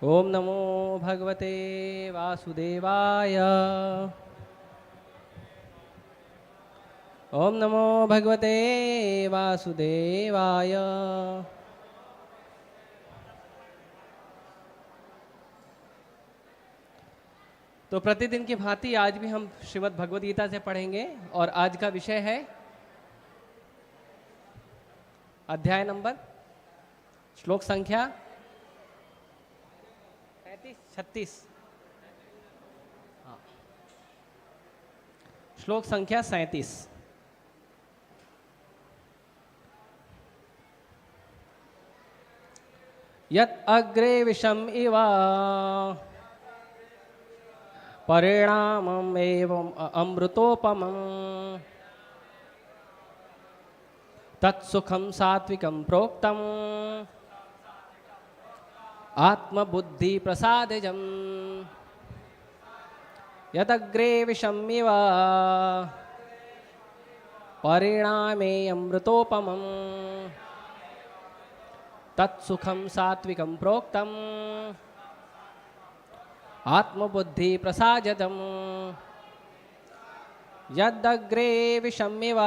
ओम नमो भगवते वासुदेवाय। ओम नमो भगवते वासुदेवाय। तो प्रतिदिन की भांति आज भी हम श्रीमद् भगवद गीता से पढ़ेंगे और आज का विषय है अध्याय नंबर श्लोक संख्या 36। श्लोक संख्या 37। यत् अग्रे विषम इव परिणामम् एवं अमृतोपमम् तत्सुखं सात्विकं प्रोक्तम् आत्मबुद्धि प्रसादजम्। यदग्रे विषमिव परिणामे अमृतोपमम् तत्सुखं सात्विकं प्रोक्तम् आत्मबुद्धि प्रसादजम्। यदग्रे विषमिव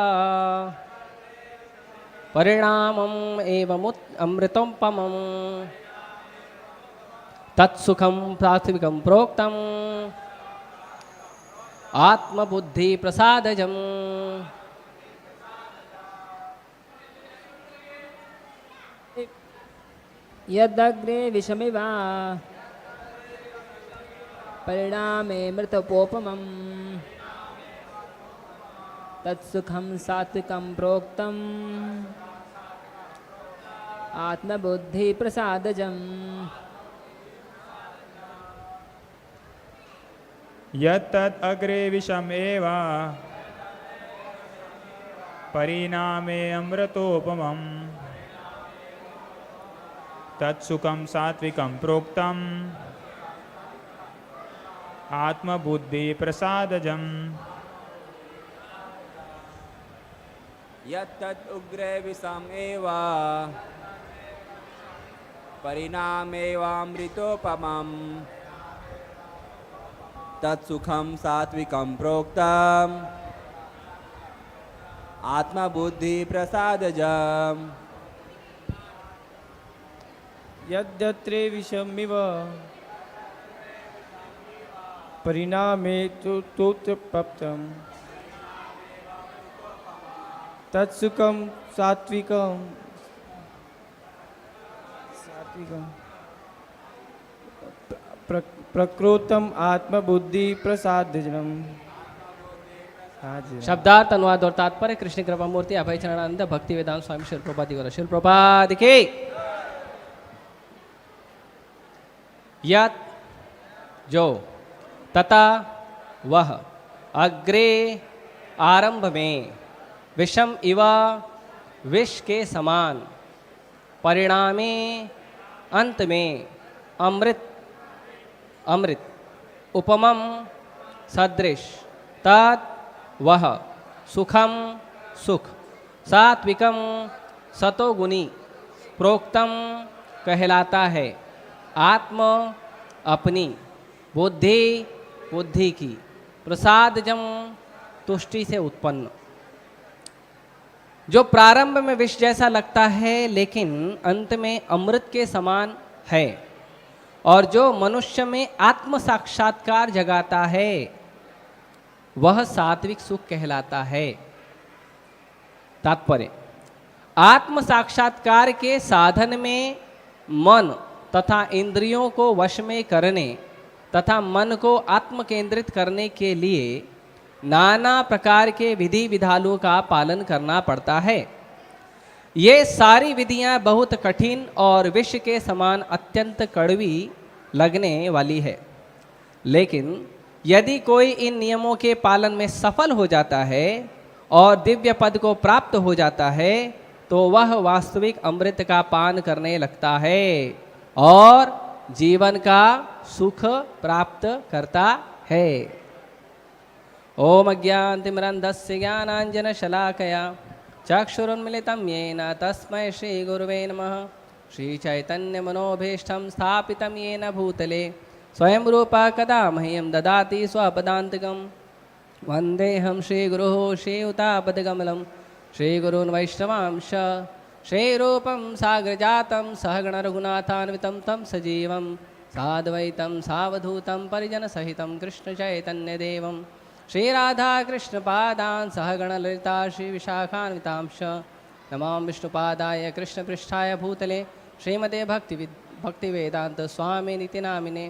परिणामम् एवं अमृतोपमम् तत्सुखं सात्विकं प्रोक्तम् आत्मबुद्धि प्रसादजम्। यदग्रे विषमिव परिणामे मृतपोपमम् तत्सुखं सात्विकं प्रोक्तम् आत्मबुद्धि प्रसादजम्। यत्तत् अग्रे विषमेव परिणामे अमृतोपमम् तत्सुखं सात्विकं प्रोक्तम् आत्मबुद्धि प्रसादजम्। यत्तत् उग्रे विषमेव परिणामेवामृतोपमम् तत्सुखं सात्विकं प्रोक्तम् आत्मबुद्धि प्रसादजम्। यद्यत्रे विषमिव परिणामे तोत्रप्तं तत्सुखं सात्विकं प्रकृतम् आत्मबुद्धि प्रसादजम्। शब्दार्थ अनुवाद और तात्पर्य कृष्ण कृपा मूर्ति अभय चरणानंद भक्ति वेदांत स्वामी शिल प्रपाद शिल प्रपाद की। यत जो तथा वह अग्रे आरंभ में विषम इवा विष के समान परिणामे अंत में अमृत उपमम सदृश तत् वह सुखम सुख सात्विकम सतोगुणी प्रोक्तम कहलाता है। आत्म अपनी बुद्धि की प्रसादजम तुष्टि से उत्पन्न। जो प्रारंभ में विष जैसा लगता है लेकिन अंत में अमृत के समान है और जो मनुष्य में आत्म साक्षात्कार जगाता है वह सात्विक सुख कहलाता है। तात्पर्य आत्म साक्षात्कार के साधन में मन तथा इंद्रियों को वश में करने तथा मन को आत्म केंद्रित करने के लिए नाना प्रकार के विधि विधानों का पालन करना पड़ता है। ये सारी विधियां बहुत कठिन और विष के समान अत्यंत कड़वी लगने वाली है, लेकिन यदि कोई इन नियमों के पालन में सफल हो जाता है और दिव्य पद को प्राप्त हो जाता है तो वह वास्तविक अमृत का पान करने लगता है और जीवन का सुख प्राप्त करता है। ओम अज्ञानतिमिरन्धस्य ज्ञानाञ्जनशलाकया चक्षुरुन्मिलितं येन तस्मै श्रीगुरुवे नमः। श्रीचैतन्यमनोभीष्टं स्थापितं येन भूतले स्वयं रूपा कदा मह्यं ददाति स्वपदान्तिकं वन्देऽहं श्रीगुरुः श्रीयुतापदकमलं श्रीगुरून् वैष्णवांश श्रीरूपं साग्रजातं सहगणरघुनाथान्वितं तं सजीवं साद्वैतं सावधूतं परिजनसहितं कृष्णचैतन्यदेवं श्रीराधाकृष्णपादान् सहगणललिता श्रीविशाखान्वितांश नमां विष्णुपादाय कृष्णपृष्ठाय भूतले श्रीमते भक्तिवेदांत स्वामी निति नामिने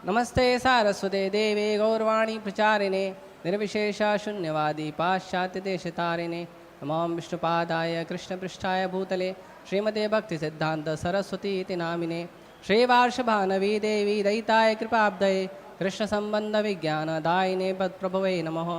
नमस्ते सारस्वते देवे गौरवाणी प्रचारिणे निर्विशेषा शून्यवादी पाश्चात्यदेशतारिणे नमां विष्णुपादाय कृष्णपृष्ठाय भूतले श्रीमते भक्तिसिद्धान्त सरस्वती इति नामिने श्रीवार्षभानवी देवी दयिताय कृपाब्दये कृष्णसम्बन्धविज्ञानदायिने पद्प्रभवे नमः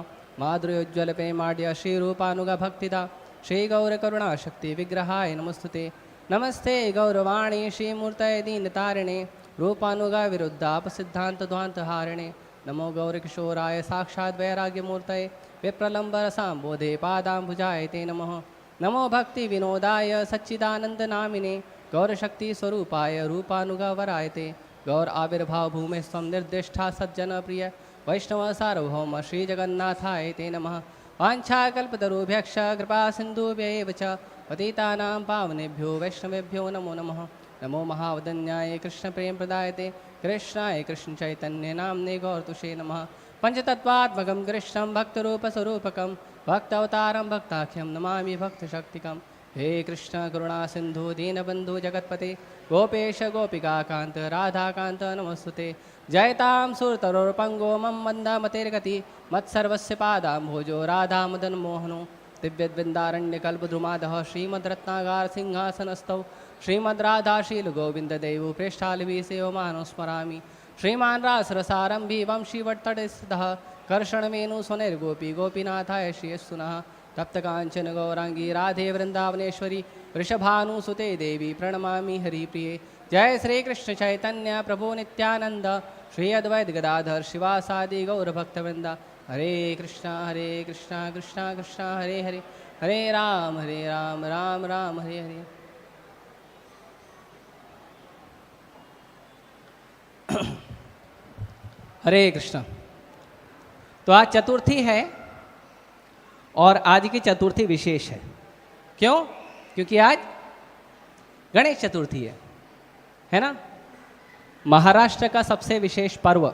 माधुर्योज्ज्वलप्रेमाढ्य श्रीरूपानुगभक्तिदा श्रीगौरकरुणाशक्ति विग्रहाय नमस्तुते नमस्ते गौरवाणी श्रीमूर्तये दीनतारिणे रूपानुगा विरुद्धापसिद्धान्तध्वान्तहारिणे नमो गौरकिशोराय साक्षात् वैराग्यमूर्तये विप्रलम्बरसाम्बोधे पादाम्बुजाय ते नमः नमो भक्तिविनोदाय सच्चिदानन्दनामिने गौरशक्तिस्वरूपाय रूपानुगावराय ते गौर आविर्भाव भूमे स्वं निर्दिष्ठा सज्जनप्रिय वैष्णव सार्वभौम श्रीजगन्नाथाय ते नमः वाञ्छाकल्पतरुभ्यश्च कृपा सिन्धुभ्यैव च पतितानां पावनेभ्यो वैष्णवेभ्यो नमो नमः नमो महावदन्याय कृष्णप्रेमप्रदायते कृष्णाय कृष्णचैतन्य नाम्ने गौरतुषे नमः पंचतत्वात्मकं कृष्णं भक्तरूपस्वरूपकं भक्तावतारं भक्ताख्यं नमामि भक्तशक्तिकं हे कृष्ण करुणा सिन्धु दीनबन्धु जगत्पते गोपेश गोपिकाकान्त राधाकान्त नमस्तुते जयतां सुरतरोर्पङ्गो मम मन्दमतिर्गति मत्सर्वस्य पादाम्भोजो राधामदन मोहनो दिव्यद्वृन्दारण्यकल्पद्रुमादः श्रीमद्रत्नागार सिंहासनस्थौ श्रीमद्राधाशीलगोविन्ददेवो प्रेष्ठालिभिसेवमानोस्मरामि श्रीमान् रासरसारम्भी वंशीवट्तटस्थः कर्षणवेणुस्वनैर्गोपी गोपीनाथाय श्रीयस्सुनः तप्तकाञ्चन गौराङ्गी राधे वृन्दावनेश्वरी वृषभानुसुते देवी प्रणमामि हरिप्रिये जय श्रीकृष्ण चैतन्य प्रभु नित्यानंद श्री अद्वैत गदाधर शिवासादि गौरभक्तवृंद हरे कृष्णा कृष्णा कृष्णा हरे हरे हरे राम राम राम हरे हरे। हरे कृष्ण। तो आज चतुर्थी है और आज की चतुर्थी विशेष है। क्यों? क्योंकि आज गणेश चतुर्थी है ना। महाराष्ट्र का सबसे विशेष पर्व।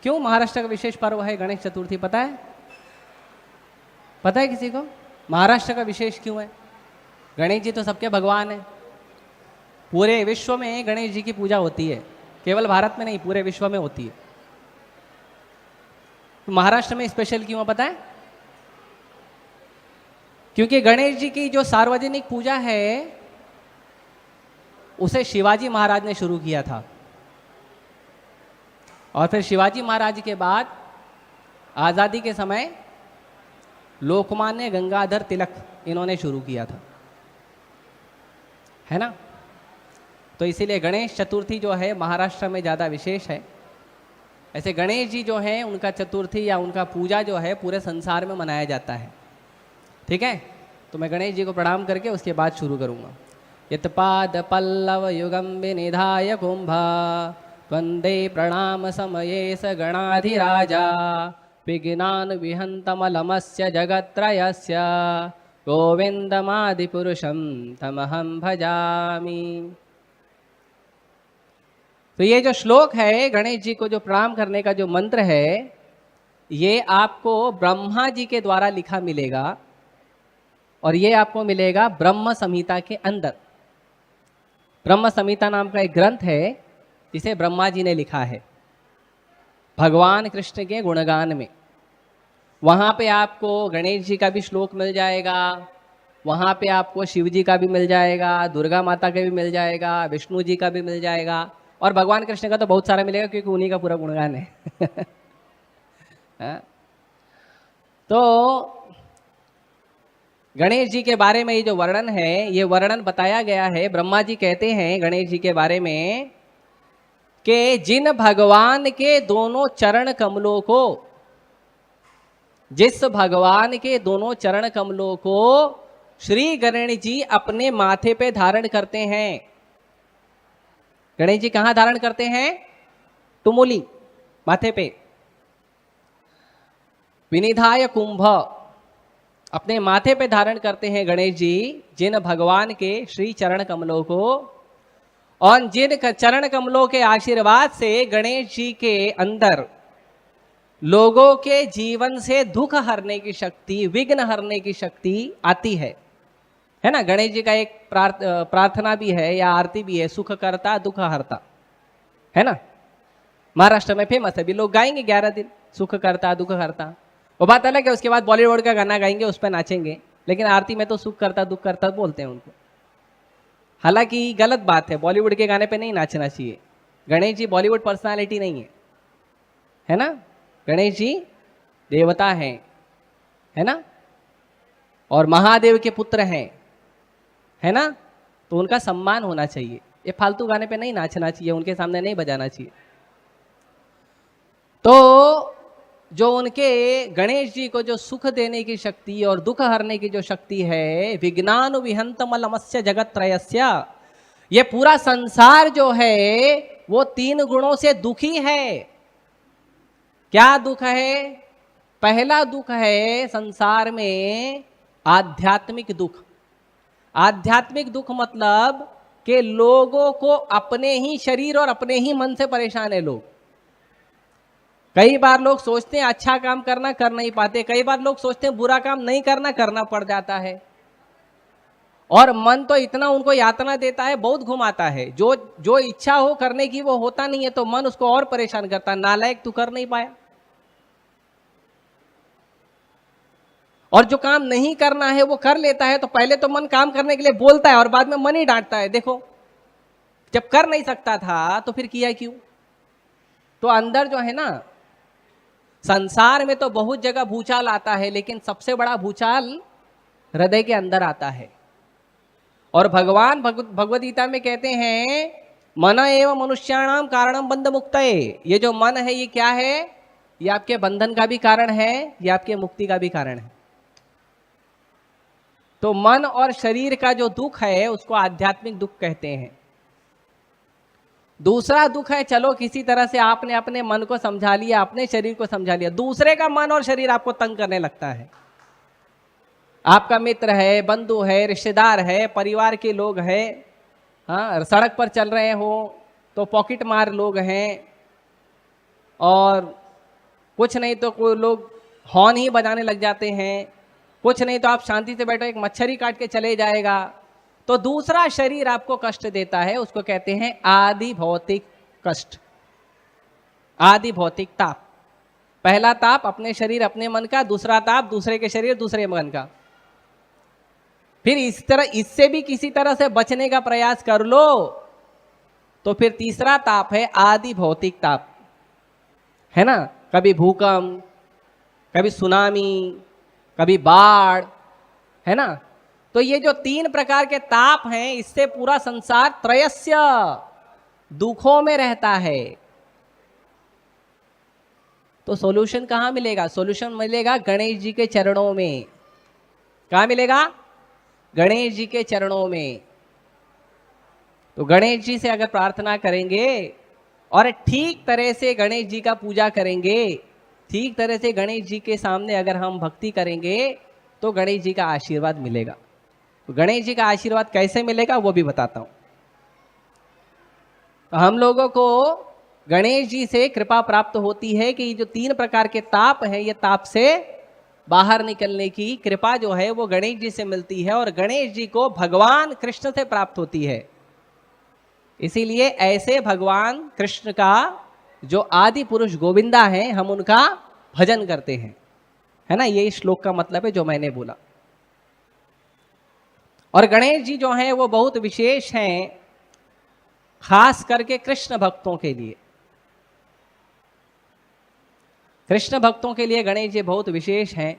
क्यों महाराष्ट्र का विशेष पर्व है गणेश चतुर्थी? पता है? पता है किसी को महाराष्ट्र का विशेष क्यों है? गणेश जी तो सबके भगवान हैं। पूरे विश्व में गणेश जी की पूजा होती है, केवल भारत में नहीं, पूरे विश्व में होती है। तो महाराष्ट्र में स्पेशल क्यों है पता है? क्योंकि गणेश जी की जो सार्वजनिक पूजा है उसे शिवाजी महाराज ने शुरू किया था, और फिर शिवाजी महाराज के बाद आज़ादी के समय लोकमान्य गंगाधर तिलक इन्होंने शुरू किया था, है ना। तो इसीलिए गणेश चतुर्थी जो है महाराष्ट्र में ज़्यादा विशेष है। ऐसे गणेश जी जो हैं उनका चतुर्थी या उनका पूजा जो है पूरे संसार में मनाया जाता है। ठीक है, तो मैं गणेश जी को प्रणाम करके उसके बाद शुरू करूँगा। यत्पाद पल्लव युगम विनिधाय कुंभा वंदे प्रणाम समये स गणाधिराजा विघ्नान् विहन्तमलमस्य जगत्त्रयस्य गोविन्दमादिपुरुषं तमहं भजामि। तो ये जो श्लोक है गणेश जी को जो प्रणाम करने का जो मंत्र है, ये आपको ब्रह्मा जी के द्वारा लिखा मिलेगा, और ये आपको मिलेगा ब्रह्म संहिता के अंदर। ब्रह्म संहिता नाम का एक ग्रंथ है जिसे ब्रह्मा जी ने लिखा है भगवान कृष्ण के गुणगान में। वहाँ पे आपको गणेश जी का भी श्लोक मिल जाएगा, वहाँ पे आपको शिव जी का भी मिल जाएगा, दुर्गा माता का भी मिल जाएगा, विष्णु जी का भी मिल जाएगा, और भगवान कृष्ण का तो बहुत सारा मिलेगा क्योंकि उन्हीं का पूरा गुणगान है। तो गणेश जी के बारे में ये जो वर्णन है, ये वर्णन बताया गया है। ब्रह्मा जी कहते हैं गणेश जी के बारे में कि जिन भगवान के दोनों चरण कमलों को, जिस भगवान के दोनों चरण कमलों को श्री गणेश जी अपने माथे पे धारण करते हैं। गणेश जी कहां धारण करते हैं? टुमुली, माथे पे। विनिधाय कुंभ, अपने माथे पे धारण करते हैं गणेश जी जिन भगवान के श्री चरण कमलों को, और जिन चरण कमलों के आशीर्वाद से गणेश जी के अंदर लोगों के जीवन से दुख हरने की शक्ति, विघ्न हरने की शक्ति आती है ना। गणेश जी का एक प्रार्थना भी है या आरती भी है, सुख करता दुख हरता, है ना। महाराष्ट्र में फेमस है, भी लोग गाएंगे 11 दिन सुख करता दुख हरता। वो बात अलग है, उसके बाद बॉलीवुड का गाना गाएंगे, उस पर नाचेंगे, लेकिन आरती में तो सुख करता दुख करता बोलते हैं उनको। हालांकि गलत बात है, बॉलीवुड के गाने पे नहीं नाचना चाहिए। गणेश जी बॉलीवुड पर्सनालिटी नहीं है ना। गणेश जी देवता हैं, है ना, और महादेव के पुत्र हैं, है ना, तो उनका सम्मान होना चाहिए। ये फालतू गाने पे नहीं नाचना चाहिए, उनके सामने नहीं बजाना चाहिए। तो जो उनके गणेश जी को जो सुख देने की शक्ति और दुख हरने की जो शक्ति है, विज्ञान विहंतमलमस्य जगत त्रयस्य, ये पूरा संसार जो है वो 3 गुणों से दुखी है। क्या दुख है? पहला दुख है संसार में आध्यात्मिक दुख। आध्यात्मिक दुख मतलब कि लोगों को अपने ही शरीर और अपने ही मन से परेशान है लोग। कई बार लोग सोचते हैं अच्छा काम करना, कर नहीं पाते। कई बार लोग सोचते हैं बुरा काम नहीं करना, करना पड़ जाता है। और मन तो इतना उनको यातना देता है, बहुत घुमाता है। जो इच्छा हो करने की वो होता नहीं है, तो मन उसको और परेशान करता है, नालायक तू कर नहीं पाया। और जो काम नहीं करना है वो कर लेता है, तो पहले तो मन काम करने के लिए बोलता है और बाद में मन ही डांटता है। देखो, जब कर नहीं सकता था तो फिर किया क्यों? तो अंदर जो है ना, संसार में तो बहुत जगह भूचाल आता है, लेकिन सबसे बड़ा भूचाल हृदय के अंदर आता है। और भगवान भगवद गीता में कहते हैं, मन एवं मनुष्याणाम कारणम बंध मुक्तये। ये जो मन है ये क्या है? ये आपके बंधन का भी कारण है, ये आपके मुक्ति का भी कारण है। तो मन और शरीर का जो दुख है उसको आध्यात्मिक दुख कहते हैं। दूसरा दुख है, चलो किसी तरह से आपने अपने मन को समझा लिया, अपने शरीर को समझा लिया, दूसरे का मन और शरीर आपको तंग करने लगता है। आपका मित्र है, बंधु है, रिश्तेदार है, परिवार के लोग हैं, हाँ, सड़क पर चल रहे हो तो पॉकेट मार लोग हैं, और कुछ नहीं तो कोई लोग हॉर्न ही बजाने लग जाते हैं, कुछ नहीं तो आप शांति से बैठो, एक मच्छर ही काट के चले जाएगा। तो दूसरा शरीर आपको कष्ट देता है, उसको कहते हैं आदि भौतिक कष्ट, आदि भौतिक ताप। पहला ताप अपने शरीर अपने मन का, दूसरा ताप दूसरे के शरीर दूसरे मन का। फिर इस तरह इससे भी किसी तरह से बचने का प्रयास कर लो तो फिर तीसरा ताप है आदि भौतिक ताप, है ना। कभी भूकंप, कभी सुनामी, कभी बाढ़, है ना। तो ये जो 3 प्रकार के ताप हैं, इससे पूरा संसार त्रयस्य दुखों में रहता है। तो सॉल्यूशन कहाँ मिलेगा? सॉल्यूशन मिलेगा गणेश जी के चरणों में। कहाँ मिलेगा? गणेश जी के चरणों में। तो गणेश जी से अगर प्रार्थना करेंगे और ठीक तरह से गणेश जी का पूजा करेंगे, ठीक तरह से गणेश जी के सामने अगर हम भक्ति करेंगे तो गणेश जी का आशीर्वाद मिलेगा। तो गणेश जी का आशीर्वाद कैसे मिलेगा वो भी बताता हूं। तो हम लोगों को गणेश जी से कृपा प्राप्त होती है कि जो 3 प्रकार के ताप हैं, ये ताप से बाहर निकलने की कृपा जो है वो गणेश जी से मिलती है, और गणेश जी को भगवान कृष्ण से प्राप्त होती है। इसीलिए ऐसे भगवान कृष्ण का जो आदि पुरुष गोविंदा है, हम उनका भजन करते हैं, है ना। ये श्लोक का मतलब है जो मैंने बोला। और गणेश जी जो हैं वो बहुत विशेष हैं, खास करके कृष्ण भक्तों के लिए। कृष्ण भक्तों के लिए गणेश जी बहुत विशेष हैं,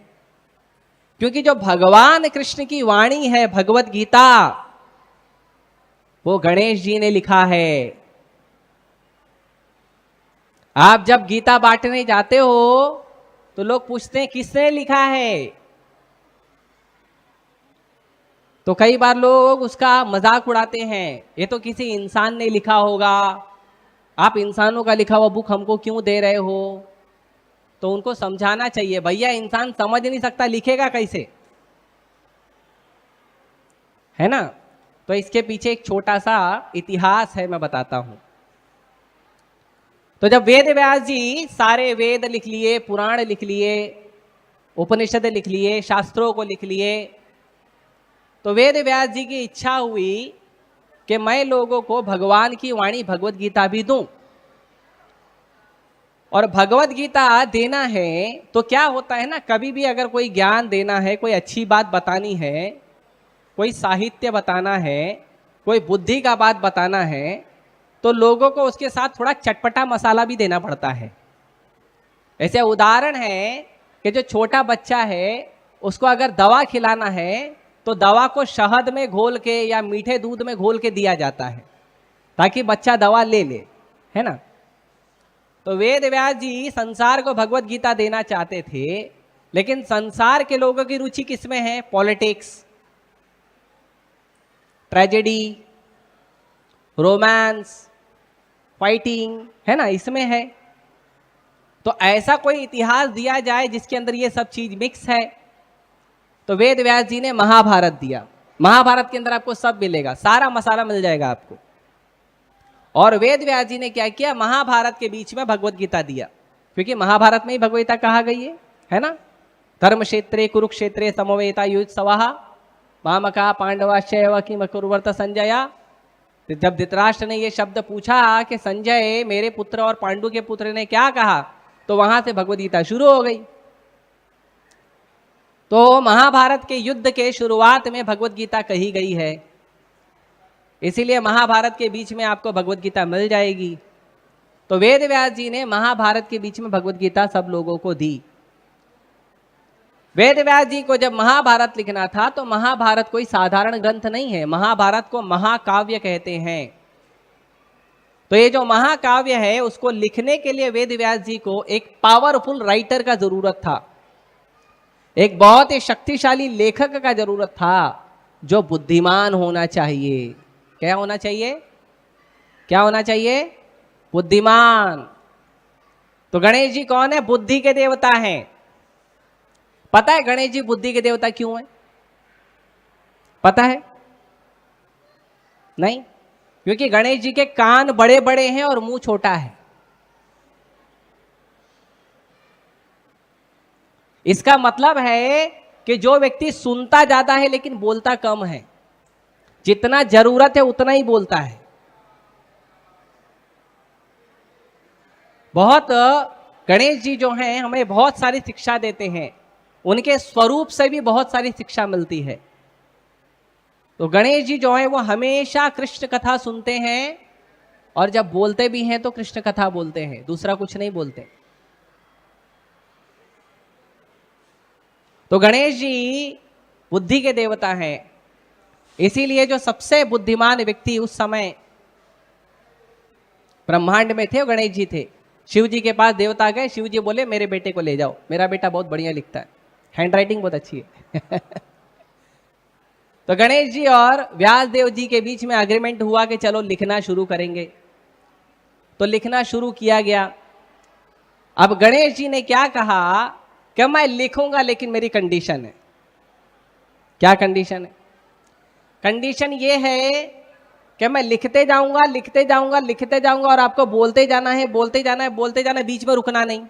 क्योंकि जो भगवान कृष्ण की वाणी है भगवत गीता, वो गणेश जी ने लिखा है। आप जब गीता बांटने जाते हो तो लोग पूछते हैं किसने लिखा है, तो कई बार लोग उसका मजाक उड़ाते हैं, ये तो किसी इंसान ने लिखा होगा, आप इंसानों का लिखा हुआ बुक हमको क्यों दे रहे हो। तो उनको समझाना चाहिए, भैया इंसान समझ नहीं सकता, लिखेगा कैसे, है ना। तो इसके पीछे एक छोटा सा इतिहास है, मैं बताता हूं। तो जब वेद व्यास जी सारे वेद लिख लिए, पुराण लिख लिए, उपनिषद लिख लिए, शास्त्रों को लिख लिए, तो वेद व्यास जी की इच्छा हुई कि मैं लोगों को भगवान की वाणी भगवत गीता भी दूं। और भगवत गीता देना है तो क्या होता है ना, कभी भी अगर कोई ज्ञान देना है, कोई अच्छी बात बतानी है, कोई साहित्य बताना है, कोई बुद्धि का बात बताना है, तो लोगों को उसके साथ थोड़ा चटपटा मसाला भी देना पड़ता है। ऐसे उदाहरण है कि जो छोटा बच्चा है उसको अगर दवा खिलाना है तो दवा को शहद में घोल के या मीठे दूध में घोल के दिया जाता है ताकि बच्चा दवा ले ले, है ना। तो वेद व्यास जी संसार को भगवत गीता देना चाहते थे, लेकिन संसार के लोगों की रुचि किसमें है, पॉलिटिक्स, ट्रेजेडी, रोमांस, फाइटिंग, है ना, इसमें है। तो ऐसा कोई इतिहास दिया जाए जिसके अंदर ये सब चीज मिक्स है। तो वेद व्यास जी ने महाभारत दिया। महाभारत के अंदर आपको सब मिलेगा, सारा मसाला मिल जाएगा आपको। और वेद व्यास जी ने क्या किया, महाभारत के बीच में भगवत गीता दिया, क्योंकि महाभारत में ही भगवत गीता कहा गई है ना। धर्म क्षेत्रे कुरुक्षेत्रे समवेता युद्ध सवाहा मामका पांडवाश्चैव किम कुर्वत संजया। जब धृतराष्ट्र ने ये शब्द पूछा कि संजय मेरे पुत्र और पांडु के पुत्र ने क्या कहा, तो वहां से भगवत गीता शुरू हो गई। तो महाभारत के युद्ध के शुरुआत में भगवत गीता कही गई है, इसीलिए महाभारत के बीच में आपको भगवत गीता मिल जाएगी। तो वेद व्यास जी ने महाभारत के बीच में भगवत गीता सब लोगों को दी। वेद व्यास जी को जब महाभारत लिखना था तो महाभारत कोई साधारण ग्रंथ नहीं है, महाभारत को महाकाव्य कहते हैं। तो ये जो महाकाव्य है उसको लिखने के लिए वेद व्यास जी को एक पावरफुल राइटर का जरूरत था, एक बहुत ही शक्तिशाली लेखक का जरूरत था जो बुद्धिमान होना चाहिए। क्या होना चाहिए, क्या होना चाहिए, बुद्धिमान। तो गणेश जी कौन है, बुद्धि के देवता हैं। पता है गणेश जी बुद्धि के देवता क्यों है, पता है? नहीं, क्योंकि गणेश जी के कान बड़े बड़े हैं और मुंह छोटा है। इसका मतलब है कि जो व्यक्ति सुनता ज्यादा है लेकिन बोलता कम है, जितना जरूरत है उतना ही बोलता है। बहुत गणेश जी जो हैं हमें बहुत सारी शिक्षा देते हैं, उनके स्वरूप से भी बहुत सारी शिक्षा मिलती है। तो गणेश जी जो है वो हमेशा कृष्ण कथा सुनते हैं और जब बोलते भी हैं तो कृष्ण कथा बोलते हैं, दूसरा कुछ नहीं बोलते। तो गणेश जी बुद्धि के देवता हैं, इसीलिए जो सबसे बुद्धिमान व्यक्ति उस समय ब्रह्मांड में थे वो गणेश जी थे। शिव जी के पास देवता गए, शिव जी बोले मेरे बेटे को ले जाओ, मेरा बेटा बहुत बढ़िया लिखता है, हैंड राइटिंग बहुत अच्छी है। तो गणेश जी और व्यास देव जी के बीच में एग्रीमेंट हुआ कि चलो लिखना शुरू करेंगे। तो लिखना शुरू किया गया। अब गणेश जी ने क्या कहा कि मैं लिखूंगा लेकिन मेरी कंडीशन है। क्या कंडीशन है? कंडीशन ये है कि मैं लिखते जाऊंगा लिखते जाऊंगा लिखते जाऊंगा और आपको बोलते जाना है बोलते जाना है बोलते जाना है, बीच में रुकना नहीं।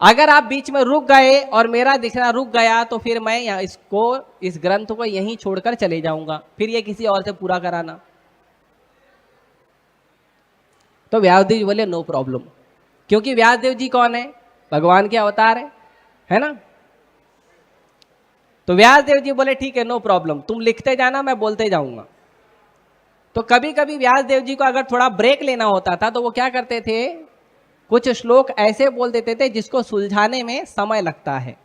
अगर आप बीच में रुक गए और मेरा दिखना रुक गया तो फिर मैं यहाँ इस ग्रंथ को यहीं छोड़कर चले जाऊंगा, फिर ये किसी और से पूरा कराना। तो व्यासदेव जी बोले नो प्रॉब्लम, क्योंकि व्यासदेव जी कौन है, भगवान के अवतार है ना। तो व्यासदेव जी बोले ठीक है नो प्रॉब्लम, तुम लिखते जाना मैं बोलते जाऊंगा। तो कभी कभी व्यासदेव जी को अगर थोड़ा ब्रेक लेना होता था तो वो क्या करते थे, कुछ श्लोक ऐसे बोल देते थे जिसको सुलझाने में समय लगता है।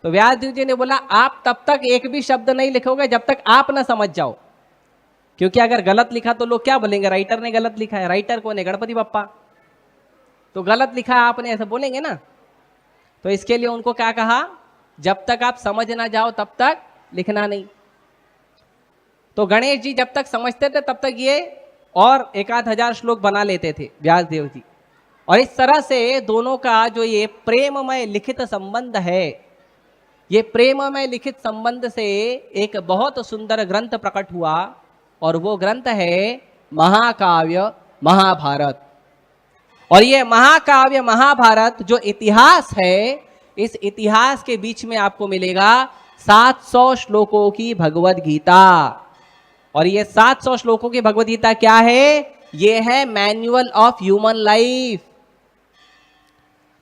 तो व्यासदेव जी ने बोला आप तब तक एक भी शब्द नहीं लिखोगे जब तक आप ना समझ जाओ, क्योंकि अगर गलत लिखा तो लोग क्या बोलेंगे, राइटर ने गलत लिखा है। राइटर कौन है, गणपति बप्पा। तो गलत लिखा आपने ऐसा बोलेंगे ना। तो इसके लिए उनको क्या कहा, जब तक आप समझ ना जाओ तब तक लिखना नहीं। तो गणेश जी जब तक समझते थे तब तक ये और 1000 श्लोक बना लेते थे व्यास देव जी। और इस तरह से दोनों का जो ये प्रेममय लिखित संबंध है, ये प्रेममय लिखित संबंध से एक बहुत सुंदर ग्रंथ प्रकट हुआ और वो ग्रंथ है महाकाव्य महाभारत। और ये महाकाव्य महाभारत जो इतिहास है, इस इतिहास के बीच में आपको मिलेगा 700 श्लोकों की भगवद गीता। और ये 700 श्लोकों की भगवद गीता क्या है? ये है मैन्युअल ऑफ ह्यूमन लाइफ,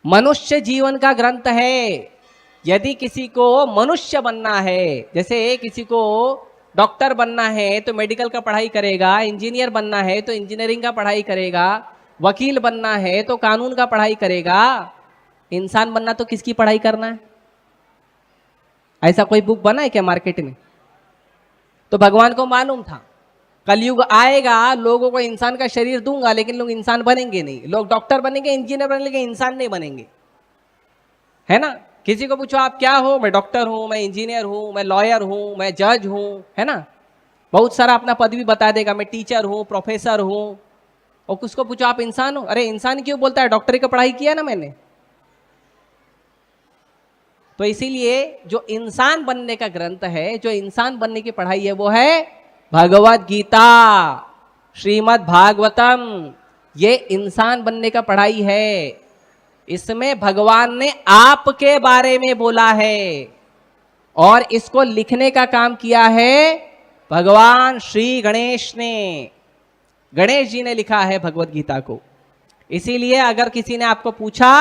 मनुष्य जीवन का ग्रंथ है। यदि किसी को मनुष्य बनना है, जैसे किसी को डॉक्टर बनना है तो मेडिकल का पढ़ाई करेगा, इंजीनियर बनना है तो इंजीनियरिंग का पढ़ाई करेगा, वकील बनना है तो कानून का पढ़ाई करेगा, इंसान बनना तो किसकी पढ़ाई करना है? ऐसा कोई बुक बना है क्या मार्केट में? तो भगवान को मालूम था कलयुग आएगा, लोगों को इंसान का शरीर दूंगा लेकिन लोग इंसान बनेंगे नहीं। लोग डॉक्टर बनेंगे, इंजीनियर बनेंगे, इंसान नहीं बनेंगे, है ना? किसी को पूछो आप क्या हो? मैं डॉक्टर हूं, मैं इंजीनियर हूं, मैं लॉयर हूं, मैं जज हूं, है ना? बहुत सारा अपना पदवी बता देगा, मैं टीचर हूं, प्रोफेसर हूं। और किसको पूछो आप इंसान हो? अरे इंसान क्यों बोलता है? डॉक्टरी का पढ़ाई किया ना मैंने। तो इसीलिए जो इंसान बनने का ग्रंथ है, जो इंसान बनने की पढ़ाई है, वो है भगवद गीता, श्रीमद् भागवतम। ये इंसान बनने का पढ़ाई है। इसमें भगवान ने आपके बारे में बोला है और इसको लिखने का काम किया है भगवान श्री गणेश ने। गणेश जी ने लिखा है भगवद गीता को। इसीलिए अगर किसी ने आपको पूछा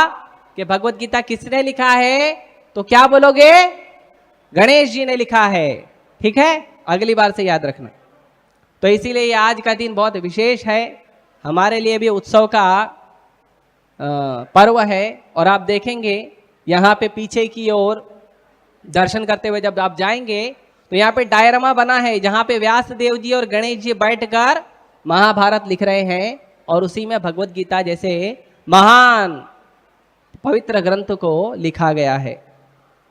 कि भगवद गीता किसने लिखा है, तो क्या बोलोगे? गणेश जी ने लिखा है। ठीक है, अगली बार से याद रखना। तो इसीलिए ये आज का दिन बहुत विशेष है, हमारे लिए भी उत्सव का पर्व है। और आप देखेंगे यहाँ पे पीछे की ओर दर्शन करते हुए जब आप जाएंगे तो यहाँ पे डायरमा बना है, जहाँ पे व्यास देव जी और गणेश जी बैठकर महाभारत लिख रहे हैं और उसी में भगवद गीता जैसे महान पवित्र ग्रंथ को लिखा गया है।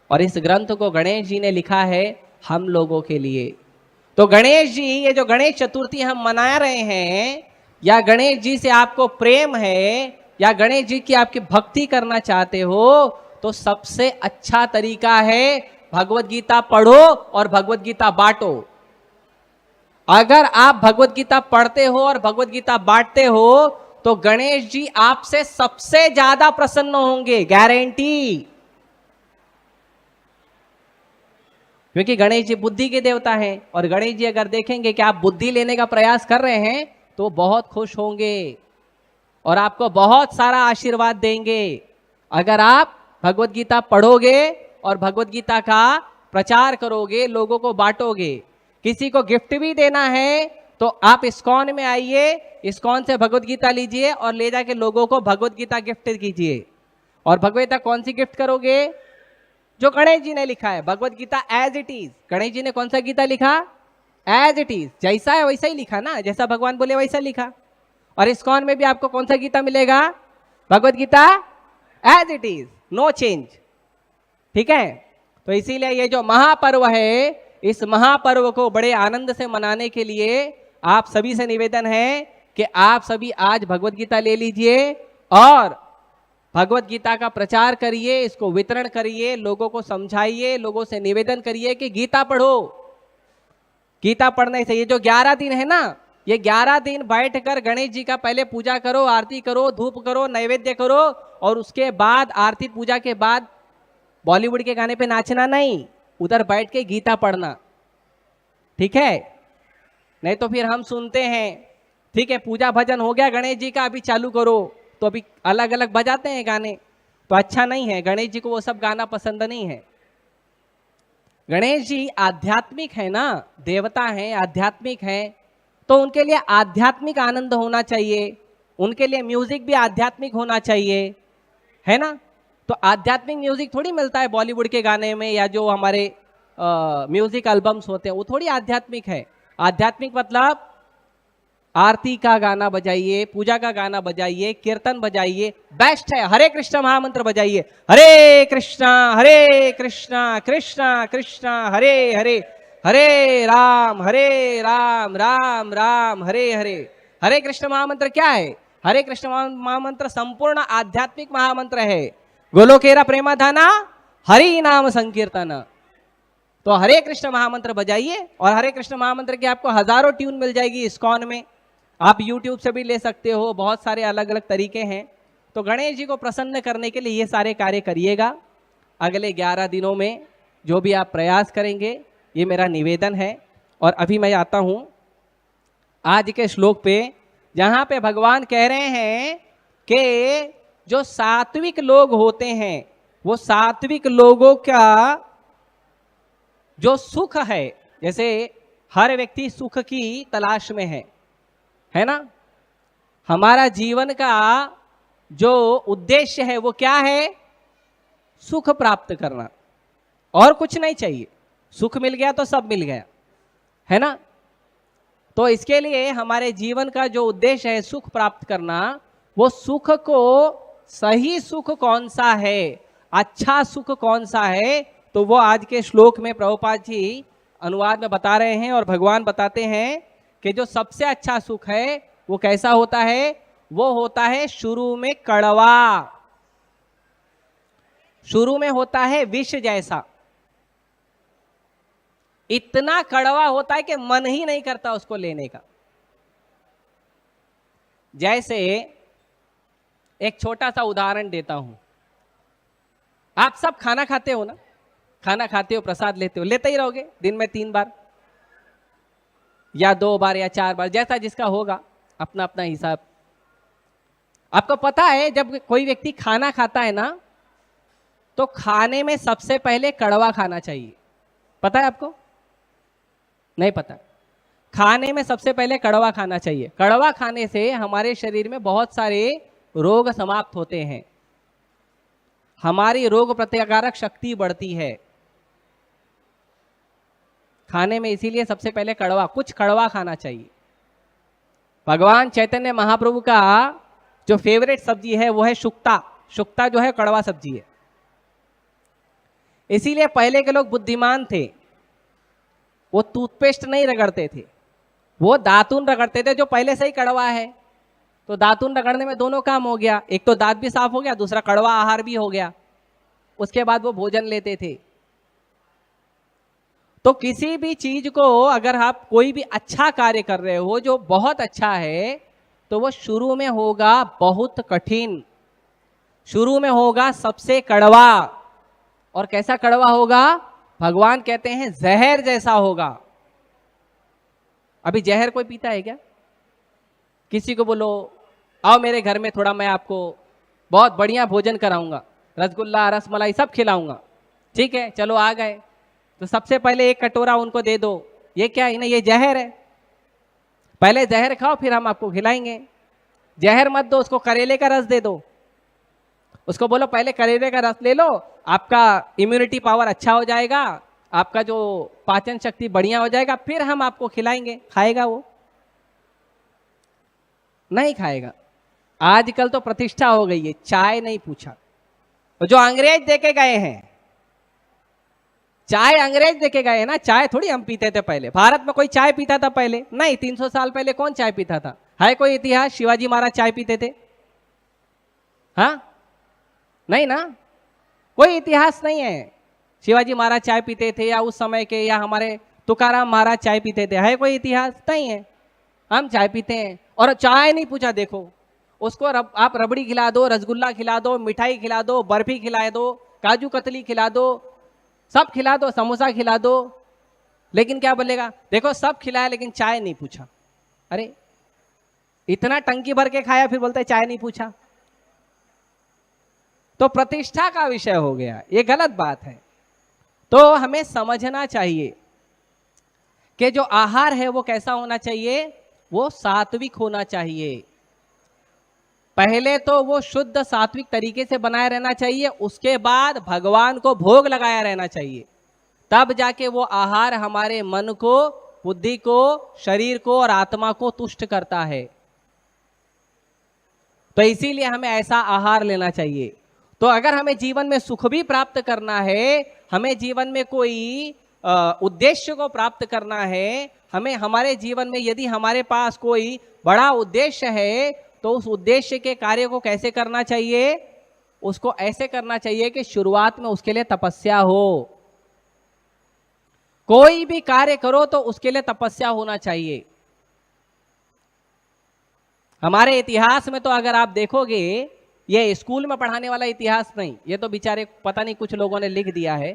और इस ग्रंथ को गणेश जी ने लिखा है हम लोगों के लिए। तो गणेश जी, ये जो गणेश चतुर्थी हम मना रहे हैं, या गणेश जी से आपको प्रेम है, या गणेश जी की आपकी भक्ति करना चाहते हो, तो सबसे अच्छा तरीका है भगवद गीता पढ़ो और भगवद गीता बांटो। अगर आप भगवद गीता पढ़ते हो और भगवद गीता बांटते हो तो गणेश जी आपसे सबसे ज्यादा प्रसन्न होंगे, गारंटी। क्योंकि गणेश जी बुद्धि के देवता हैं और गणेश जी अगर देखेंगे कि आप बुद्धि लेने का प्रयास कर रहे हैं तो बहुत खुश होंगे और आपको बहुत सारा आशीर्वाद देंगे। अगर आप भगवद गीता पढ़ोगे और भगवद गीता का प्रचार करोगे, लोगों को बांटोगे। किसी को गिफ्ट भी देना है तो आप इस्कॉन में आइए, इस्कॉन से भगवद गीता लीजिए और ले जाके लोगों को भगवद गीता गिफ्ट कीजिए। और भगवद गीता कौन सी गिफ्ट करोगे? जो गणेश जी ने लिखा है, Bhagavad Gita as it is. Ganesh ji ने कौन सा गीता लिखा? एज इट इज, जैसा है वैसा ही लिखा ना, जैसा भगवान बोले वैसा लिखा। और इस्कॉन में भी आपको कौन सा गीता मिलेगा? Bhagavad Gita as it is, no change. ठीक है, तो इसीलिए ये जो महापर्व है, इस महापर्व को बड़े आनंद से मनाने के लिए आप सभी से निवेदन है कि आप सभी आज भगवद गीता ले लीजिए और भगवद गीता का प्रचार करिए, इसको वितरण करिए, लोगों को समझाइए, लोगों से निवेदन करिए कि गीता पढ़ो। गीता पढ़ने से ये जो 11 दिन है ना, ये 11 दिन बैठकर गणेश जी का पहले पूजा करो, आरती करो, धूप करो, नैवेद्य करो और उसके बाद आरती पूजा के बाद बॉलीवुड के गाने पे नाचना नहीं, उधर बैठ के गीता पढ़ना। ठीक है, नहीं तो फिर हम सुनते हैं, ठीक है पूजा भजन हो गया गणेश जी का, अभी चालू करो, तो अभी अलग अलग बजाते हैं गाने, तो अच्छा नहीं है। गणेश जी को वो सब गाना पसंद नहीं है। गणेश जी आध्यात्मिक है ना, देवता हैं, आध्यात्मिक हैं, तो उनके लिए आध्यात्मिक आनंद होना चाहिए, उनके लिए म्यूजिक भी आध्यात्मिक होना चाहिए, है ना। तो आध्यात्मिक म्यूजिक थोड़ी मिलता है बॉलीवुड के गाने में, या जो हमारे म्यूजिक एल्बम्स होते हैं वो थोड़ी आध्यात्मिक है। आध्यात्मिक मतलब आरती का गाना बजाइए, पूजा का गाना बजाइए, कीर्तन बजाइए, बेस्ट है। हरे कृष्ण महामंत्र बजाइए, हरे कृष्णा कृष्णा कृष्णा हरे हरे, हरे राम राम राम हरे हरे। हरे कृष्ण महामंत्र क्या है? हरे कृष्ण महामंत्र संपूर्ण आध्यात्मिक महामंत्र है। गोलोकेरा प्रेमाधाना हरि नाम संकीर्तन। तो हरे कृष्ण महामंत्र बजाइए, और हरे कृष्ण महामंत्र के आपको हजारों ट्यून मिल जाएगी इस्कॉन में, आप YouTube से भी ले सकते हो, बहुत सारे अलग अलग तरीके हैं। तो गणेश जी को प्रसन्न करने के लिए ये सारे कार्य करिएगा। अगले 11 दिनों में जो भी आप प्रयास करेंगे, ये मेरा निवेदन है। और अभी मैं आता हूं आज के श्लोक पे, जहां पे भगवान कह रहे हैं कि जो सात्विक लोग होते हैं, वो सात्विक लोगों का जो सुख है, जैसे हर व्यक्ति सुख की तलाश में है ना। हमारा जीवन का जो उद्देश्य है वो क्या है? सुख प्राप्त करना, और कुछ नहीं चाहिए। सुख मिल गया तो सब मिल गया, है ना। तो इसके लिए हमारे जीवन का जो उद्देश्य है सुख प्राप्त करना, वो सुख को, सही सुख कौन सा है, अच्छा सुख कौन सा है, तो वो आज के श्लोक में प्रभुपाद जी अनुवाद में बता रहे हैं। और भगवान बताते हैं कि जो सबसे अच्छा सुख है वो कैसा होता है? वो होता है शुरू में कड़वा, शुरू में होता है विष जैसा, इतना कड़वा होता है कि मन ही नहीं करता उसको लेने का। जैसे एक छोटा सा उदाहरण देता हूं। आप सब खाना खाते हो ना, खाना खाते हो, प्रसाद लेते हो, लेते ही रहोगे दिन में 3 बार या 2 बार या 4 बार, जैसा जिसका होगा, अपना अपना हिसाब। आपको पता है जब कोई व्यक्ति खाना खाता है ना, तो खाने में सबसे पहले कड़वा खाना चाहिए। पता है आपको? नहीं पता? खाने में सबसे पहले कड़वा खाना चाहिए। कड़वा खाने से हमारे शरीर में बहुत सारे रोग समाप्त होते हैं, हमारी रोग प्रतिकारक शक्ति बढ़ती है खाने में। इसीलिए सबसे पहले कड़वा, कुछ कड़वा खाना चाहिए। भगवान चैतन्य महाप्रभु का जो फेवरेट सब्जी है वो है शुक्ता। शुक्ता जो है कड़वा सब्जी है। इसीलिए पहले के लोग बुद्धिमान थे, वो टूथपेस्ट नहीं रगड़ते थे, वो दातुन रगड़ते थे जो पहले से ही कड़वा है। तो दातुन रगड़ने में दोनों काम हो गया, एक तो दांत भी साफ हो गया, दूसरा कड़वा आहार भी हो गया। उसके बाद वो भोजन लेते थे। तो किसी भी चीज को अगर आप कोई भी अच्छा कार्य कर रहे हो जो बहुत अच्छा है, तो वो शुरू में होगा बहुत कठिन, शुरू में होगा सबसे कड़वा। और कैसा कड़वा होगा? भगवान कहते हैं जहर जैसा होगा। अभी जहर कोई पीता है क्या? किसी को बोलो आओ मेरे घर में, थोड़ा मैं आपको बहुत बढ़िया भोजन कराऊंगा, रसगुल्ला रसमलाई सब खिलाऊंगा। ठीक है, चलो आ गए, तो सबसे पहले एक कटोरा उनको दे दो। ये क्या है ना, ये जहर है, पहले जहर खाओ फिर हम आपको खिलाएंगे। जहर मत दो, उसको करेले का रस दे दो। उसको बोलो पहले करेले का रस ले लो, आपका इम्यूनिटी पावर अच्छा हो जाएगा, आपका जो पाचन शक्ति बढ़िया हो जाएगा, फिर हम आपको खिलाएंगे। खाएगा वो? नहीं खाएगा। आजकल तो प्रतिष्ठा हो गई है, चाय नहीं पूछा। तो जो अंग्रेज देके गए हैं, चाय अंग्रेज देके गए हैं ना, चाय थोड़ी हम पीते थे पहले। भारत में कोई चाय पीता था पहले? नहीं। 300 साल पहले कौन चाय पीता था? है कोई इतिहास? शिवाजी महाराज चाय पीते थे? हाँ, नहीं ना, कोई इतिहास नहीं है। शिवाजी महाराज चाय पीते थे या उस समय के, या हमारे तुकाराम महाराज चाय पीते थे? है कोई इतिहास? नहीं है। हम चाय पीते हैं और चाय नहीं पूछा। देखो उसको आप रबड़ी खिला दो, रसगुल्ला खिला दो, मिठाई खिला दो, बर्फी खिला दो, काजू कतली खिला दो, सब खिला दो, समोसा खिला दो, लेकिन क्या बोलेगा? देखो सब खिलाया लेकिन चाय नहीं पूछा। अरे इतना टंकी भर के खाया फिर बोलते चाय नहीं पूछा। तो प्रतिष्ठा का विषय हो गया, ये गलत बात है। तो हमें समझना चाहिए कि जो आहार है वो कैसा होना चाहिए? वो सात्विक होना चाहिए। पहले तो वो शुद्ध सात्विक तरीके से बनाया रहना चाहिए, उसके बाद भगवान को भोग लगाया रहना चाहिए, तब जाके वो आहार हमारे मन को बुद्धि को, शरीर को और आत्मा को तुष्ट करता है। तो इसीलिए हमें ऐसा आहार लेना चाहिए। तो अगर हमें जीवन में सुख भी प्राप्त करना है, हमें जीवन में कोई उद्देश्य को प्राप्त करना है, हमें हमारे जीवन में यदि हमारे पास कोई बड़ा उद्देश्य है, तो उस उद्देश्य के कार्य को कैसे करना चाहिए? उसको ऐसे करना चाहिए कि शुरुआत में उसके लिए तपस्या हो। कोई भी कार्य करो तो उसके लिए तपस्या होना चाहिए। हमारे इतिहास में तो अगर आप देखोगे, ये स्कूल में पढ़ाने वाला इतिहास नहीं, ये तो बेचारे पता नहीं कुछ लोगों ने लिख दिया है,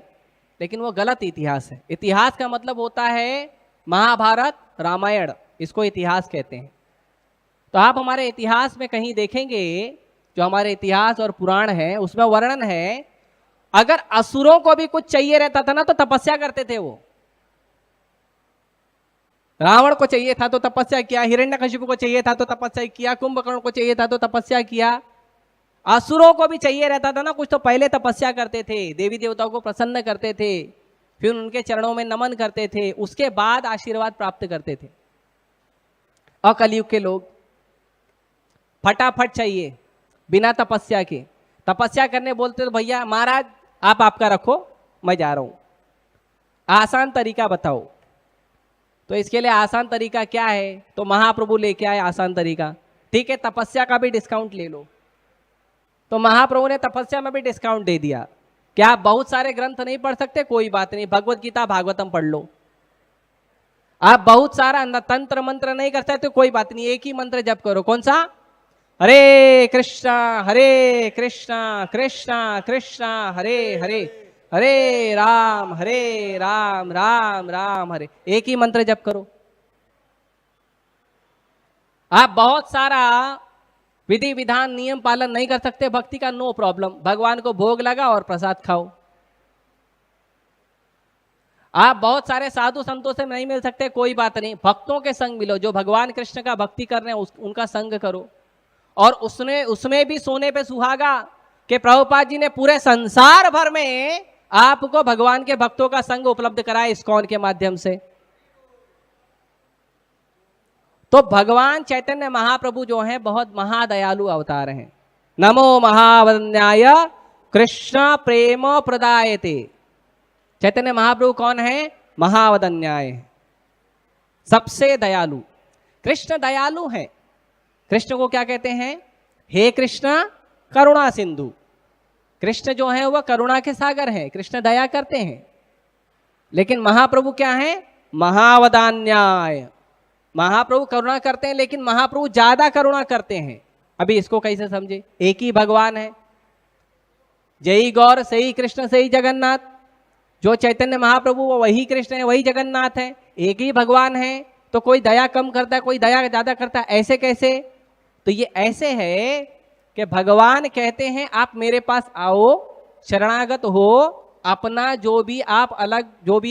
लेकिन वो गलत इतिहास है। इतिहास का मतलब होता है महाभारत, रामायण, इसको इतिहास कहते हैं। तो आप हमारे इतिहास में कहीं देखेंगे, जो हमारे इतिहास और पुराण है उसमें वर्णन है, अगर असुरों को भी कुछ चाहिए रहता था ना तो तपस्या करते थे वो। रावण को चाहिए था तो तपस्या किया, हिरण्यकशिपु को चाहिए था तो तपस्या किया, कुंभकर्ण को चाहिए था तो तपस्या किया। असुरों को भी चाहिए रहता था ना कुछ तो पहले तपस्या करते थे, देवी देवताओं को प्रसन्न करते थे, फिर उनके चरणों में नमन करते थे, उसके बाद आशीर्वाद प्राप्त करते थे। और कलयुग के लोग फटाफट चाहिए, बिना तपस्या के। तपस्या करने बोलते तो भैया महाराज आप आपका रखो, मैं जा रहा हूं, आसान तरीका बताओ। तो इसके लिए आसान तरीका क्या है? तो महाप्रभु लेके आए आसान तरीका। ठीक है, तपस्या का भी डिस्काउंट ले लो। तो महाप्रभु ने तपस्या में भी डिस्काउंट दे दिया। क्या आप बहुत सारे ग्रंथ नहीं पढ़ सकते? कोई बात नहीं, भगवत गीता भागवतम पढ़ लो। आप बहुत सारा तंत्र मंत्र नहीं कर सकते? कोई बात नहीं, एक ही मंत्र जप करो। कौन सा? हरे कृष्णा कृष्णा कृष्णा हरे हरे, हरे राम राम राम हरे। एक ही मंत्र जप करो। आप बहुत सारा विधि विधान नियम पालन नहीं कर सकते भक्ति का, नो प्रॉब्लम, भगवान को भोग लगा और प्रसाद खाओ। आप बहुत सारे साधु संतों से नहीं मिल सकते, कोई बात नहीं, भक्तों के संग मिलो, जो भगवान कृष्ण का भक्ति कर रहे हैं उनका संग करो। और उसमें भी सोने पे सुहागा कि प्रभुपाद जी ने पूरे संसार भर में आपको भगवान के भक्तों का संग उपलब्ध कराया इस्कॉन के माध्यम से। तो भगवान चैतन्य महाप्रभु जो हैं बहुत महादयालु अवतार हैं। नमो महावदन्याय कृष्ण प्रेम प्रदायते। चैतन्य महाप्रभु कौन है? महावदन्याय, सबसे दयालु। कृष्ण दयालु हैं। कृष्ण को क्या कहते हैं? हे कृष्ण करुणा सिंधु। कृष्ण जो है वह करुणा के सागर हैं, कृष्ण दया करते हैं। लेकिन महाप्रभु क्या है? महावदान्याय। महाप्रभु करुणा करते हैं, लेकिन महाप्रभु ज्यादा करुणा करते हैं। अभी इसको कैसे समझे? एक ही भगवान है, जय गौर, सही कृष्ण सही जगन्नाथ। जो चैतन्य महाप्रभु वो वही कृष्ण है, वही जगन्नाथ है, एक ही भगवान है। तो कोई दया कम करता है, कोई दया ज्यादा करता है, ऐसे कैसे? तो ये ऐसे है कि भगवान कहते हैं आप मेरे पास आओ, शरणागत हो, अपना जो भी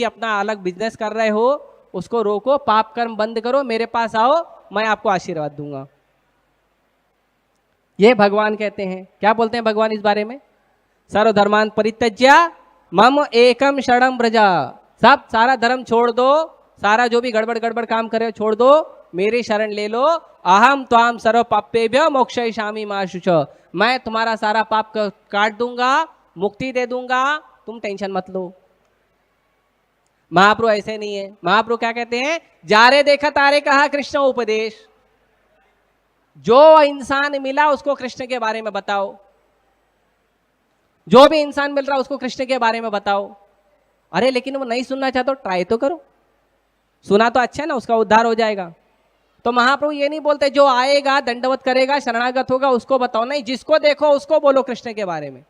अपना अलग बिजनेस कर रहे हो उसको रोको, पाप कर्म बंद करो, मेरे पास आओ, मैं आपको आशीर्वाद दूंगा। ये भगवान कहते हैं। क्या बोलते हैं भगवान इस बारे में? सर्वधर्मान परित्यज्य मम एकम शरणम व्रजा। सब सारा धर्म छोड़ दो, सारा जो भी गड़बड़ काम करे छोड़ दो, मेरी शरण ले लो। अहम त्वाम सर्व पापेभ्यो मोक्षयिष्यामि मा शुचः। मैं तुम्हारा सारा पाप काट दूंगा, मुक्ति दे दूंगा, तुम टेंशन मत लो। महाप्रभु ऐसे नहीं है। महाप्रभु क्या कहते हैं? जारे देखा तारे कहा कृष्ण उपदेश। जो इंसान मिला उसको कृष्ण के बारे में बताओ, जो भी इंसान मिल रहा उसको कृष्ण के बारे में बताओ। अरे लेकिन वो नहीं सुनना चाहता, ट्राई तो करो, सुना तो अच्छा है ना, उसका उद्धार हो जाएगा। तो महाप्रभु ये नहीं बोलते जो आएगा दंडवत करेगा शरणागत होगा उसको बताओ, नहीं, जिसको देखो उसको बोलो कृष्ण के बारे में।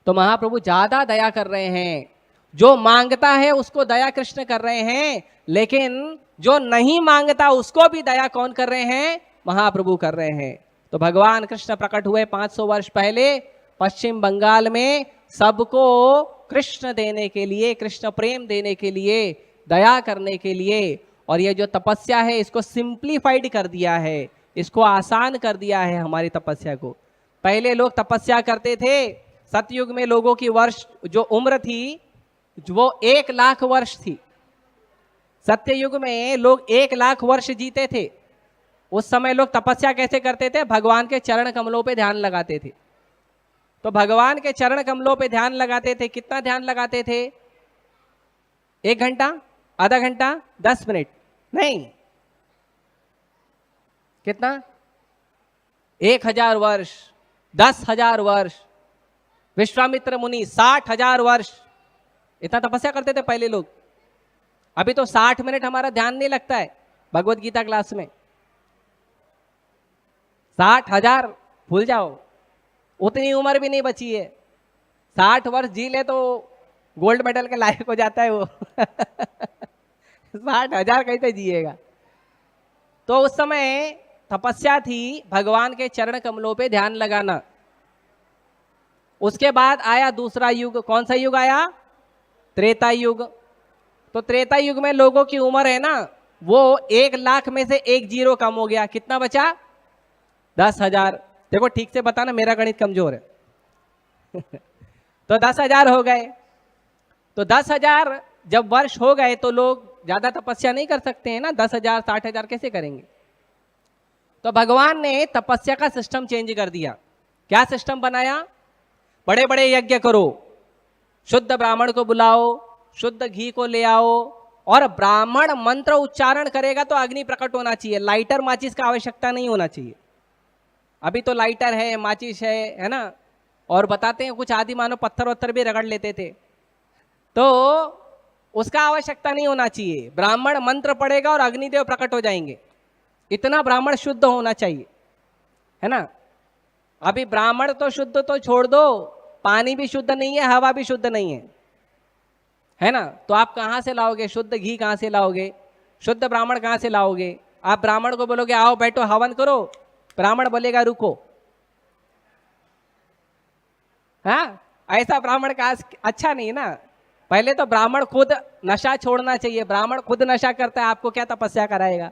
तो महाप्रभु ज्यादा दया कर रहे हैं। जो मांगता है उसको दया कृष्ण कर रहे हैं, लेकिन जो नहीं मांगता उसको भी दया कौन कर रहे हैं? महाप्रभु कर रहे हैं। तो भगवान कृष्ण प्रकट हुए 500 वर्ष पहले पश्चिम बंगाल में, सबको कृष्ण देने के लिए, कृष्ण प्रेम देने के लिए, दया करने के लिए। और ये जो तपस्या है इसको सिंप्लीफाइड कर दिया है, इसको आसान कर दिया है हमारी तपस्या को। पहले लोग तपस्या करते थे, सतयुग में लोगों की वर्ष जो उम्र थी वो 1 लाख वर्ष थी। सत्य युग में लोग 1,00,000 वर्ष जीते थे। उस समय लोग तपस्या कैसे करते थे? भगवान के चरण कमलों पे ध्यान लगाते थे। तो भगवान के चरण कमलों पे ध्यान लगाते थे। कितना ध्यान लगाते थे? 1 घंटा, आधा घंटा, 10 मिनट? नहीं, कितना? 1,000 वर्ष, 10,000 वर्ष। विश्वामित्र मुनि 60,000 वर्ष इतना तपस्या करते थे पहले लोग। अभी तो 60 मिनट हमारा ध्यान नहीं लगता है भगवत गीता क्लास में। 60,000 भूल जाओ, उतनी उम्र भी नहीं बची है। 60 वर्ष जी ले तो गोल्ड मेडल के लायक हो जाता है वो। 60,000 कैसे जिएगा? तो उस समय तपस्या थी भगवान के चरण कमलों पे ध्यान लगाना। उसके बाद आया दूसरा युग। कौन सा युग आया? त्रेता युग। तो त्रेता युग में लोगों की उम्र है ना, वो 1,00,000 में से 1 जीरो कम हो गया। कितना बचा? 10,000। देखो ठीक से बताना, मेरा गणित कमजोर है। तो 10,000 हो गए। तो 10,000 जब वर्ष हो गए तो लोग ज्यादा तपस्या नहीं कर सकते हैं ना। 10,000 60,000 कैसे करेंगे? तो भगवान ने तपस्या का सिस्टम चेंज कर दिया। क्या सिस्टम बनाया? बड़े बड़े यज्ञ करो, शुद्ध ब्राह्मण को बुलाओ, शुद्ध घी को ले आओ, और ब्राह्मण मंत्र उच्चारण करेगा तो अग्नि प्रकट होना चाहिए। लाइटर माचिस का आवश्यकता नहीं होना चाहिए। अभी तो लाइटर है, माचिस है ना। और बताते हैं कुछ आदि मानव पत्थर वत्थर भी रगड़ लेते थे, तो उसका आवश्यकता नहीं होना चाहिए। ब्राह्मण मंत्र पड़ेगा और अग्निदेव प्रकट हो जाएंगे। इतना ब्राह्मण शुद्ध होना चाहिए, है ना। अभी ब्राह्मण तो शुद्ध तो छोड़ दो, पानी भी शुद्ध नहीं है, हवा भी शुद्ध नहीं है ना। तो आप कहाँ से लाओगे शुद्ध घी? कहाँ से लाओगे शुद्ध ब्राह्मण? कहाँ से लाओगे? आप ब्राह्मण को बोलोगे आओ बैठो हवन करो, ब्राह्मण बोलेगा रुको। हाँ, ऐसा ब्राह्मण का अच्छा नहीं ना। पहले तो ब्राह्मण खुद नशा छोड़ना चाहिए। ब्राह्मण खुद नशा करता है, आपको क्या तपस्या कराएगा?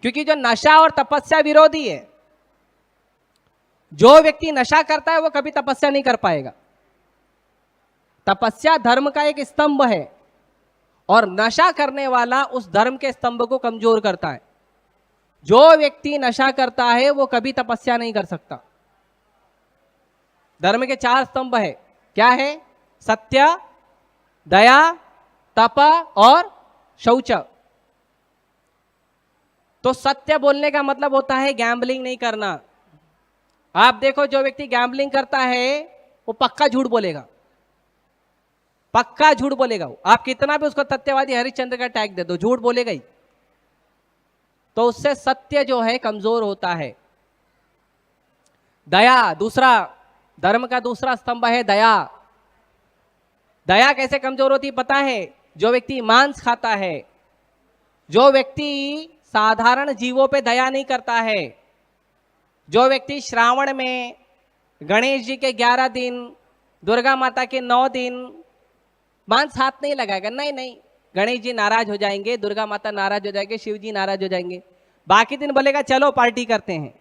क्योंकि जो नशा और तपस्या विरोधी है। जो व्यक्ति नशा करता है वो कभी तपस्या नहीं कर पाएगा। तपस्या धर्म का एक स्तंभ है, और नशा करने वाला उस धर्म के स्तंभ को कमजोर करता है। जो व्यक्ति नशा करता है वो कभी तपस्या नहीं कर सकता। धर्म के 4 स्तंभ है। क्या है? सत्य, दया, तप और शौच। तो सत्य बोलने का मतलब होता है गैम्बलिंग नहीं करना। आप देखो, जो व्यक्ति गैम्बलिंग करता है वो पक्का झूठ बोलेगा, पक्का झूठ बोलेगा। आप कितना भी उसको सत्यवादी हरिश्चंद्र का टैग दे दो, झूठ बोलेगा ही। तो उससे सत्य जो है कमजोर होता है। दया दूसरा, धर्म का दूसरा स्तंभ है दया। दया कैसे कमजोर होती पता है? जो व्यक्ति मांस खाता है, जो व्यक्ति साधारण जीवों पे दया नहीं करता है, जो व्यक्ति श्रावण में गणेश जी के 11 दिन, दुर्गा माता के 9 दिन मांस हाथ नहीं लगाएगा। नहीं नहीं, गणेश जी नाराज हो जाएंगे, दुर्गा माता नाराज हो जाएंगे, शिव जी नाराज हो जाएंगे। बाकी दिन बोलेगा चलो पार्टी करते हैं।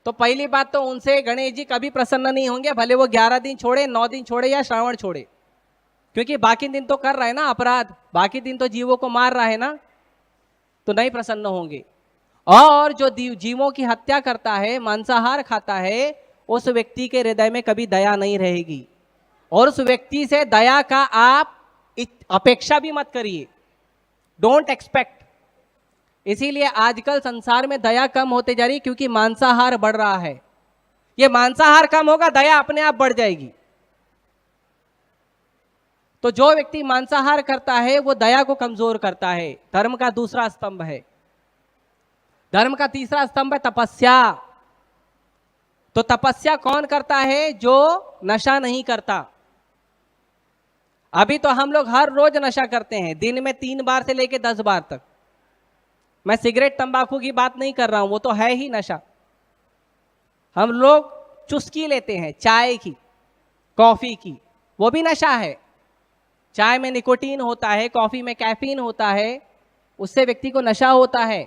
तो पहली बात तो उनसे गणेश जी कभी प्रसन्न नहीं होंगे, भले वो 11 दिन छोड़े, 9 दिन छोड़े या श्रावण छोड़े। क्योंकि बाकी दिन तो कर रहा है ना अपराध, बाकी दिन तो जीवों को मार रहा है ना, तो नहीं प्रसन्न होंगे। और जो जीवों की हत्या करता है, मांसाहार खाता है, उस व्यक्ति के हृदय में कभी दया नहीं रहेगी। और उस व्यक्ति से दया का आप अपेक्षा भी मत करिए, डोंट एक्सपेक्ट। इसीलिए आजकल संसार में दया कम होते जा रही है, क्योंकि मांसाहार बढ़ रहा है। ये मांसाहार कम होगा, दया अपने आप बढ़ जाएगी। तो जो व्यक्ति मांसाहार करता है वो दया को कमजोर करता है। धर्म का दूसरा स्तंभ है। धर्म का तीसरा स्तंभ है तपस्या। तो तपस्या कौन करता है? जो नशा नहीं करता। अभी तो हम लोग हर रोज नशा करते हैं, दिन में 3 बार से लेकर 10 बार तक। मैं सिगरेट तंबाकू की बात नहीं कर रहा हूं, वो तो है ही नशा। हम लोग चुस्की लेते हैं चाय की, कॉफी की, वो भी नशा है। चाय में निकोटीन होता है, कॉफी में कैफीन होता है, उससे व्यक्ति को नशा होता है।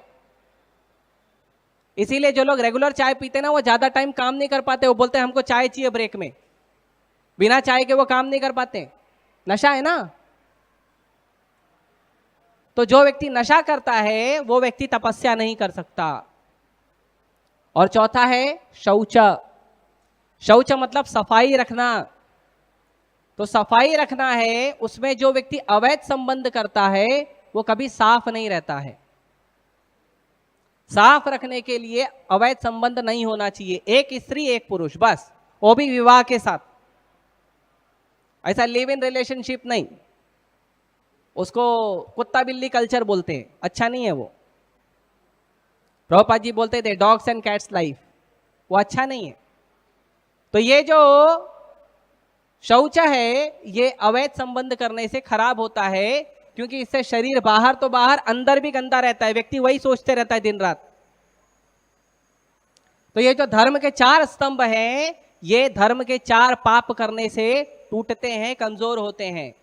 इसीलिए जो लोग रेगुलर चाय पीते हैं ना, वो ज्यादा टाइम काम नहीं कर पाते। वो बोलते हैं हमको चाय चाहिए ब्रेक में, बिना चाय के वो काम नहीं कर पाते। नशा है ना। तो जो व्यक्ति नशा करता है वो व्यक्ति तपस्या नहीं कर सकता। और चौथा है शौच। शौच मतलब सफाई रखना। तो सफाई रखना है, उसमें जो व्यक्ति अवैध संबंध करता है वो कभी साफ नहीं रहता है। साफ रखने के लिए अवैध संबंध नहीं होना चाहिए, एक स्त्री एक पुरुष बस, वो भी विवाह के साथ। ऐसा लिव इन रिलेशनशिप नहीं, उसको कुत्ता बिल्ली कल्चर बोलते हैं, अच्छा नहीं है वो। प्रभुपाद जी बोलते थे डॉग्स एंड कैट्स लाइफ, वो अच्छा नहीं है। तो ये जो शौच है ये अवैध संबंध करने से खराब होता है, क्योंकि इससे शरीर बाहर तो बाहर अंदर भी गंदा रहता है, व्यक्ति वही सोचते रहता है दिन रात। तो ये जो धर्म के 4 स्तंभ हैं, ये धर्म के 4 पाप करने से टूटते हैं, कमजोर होते हैं।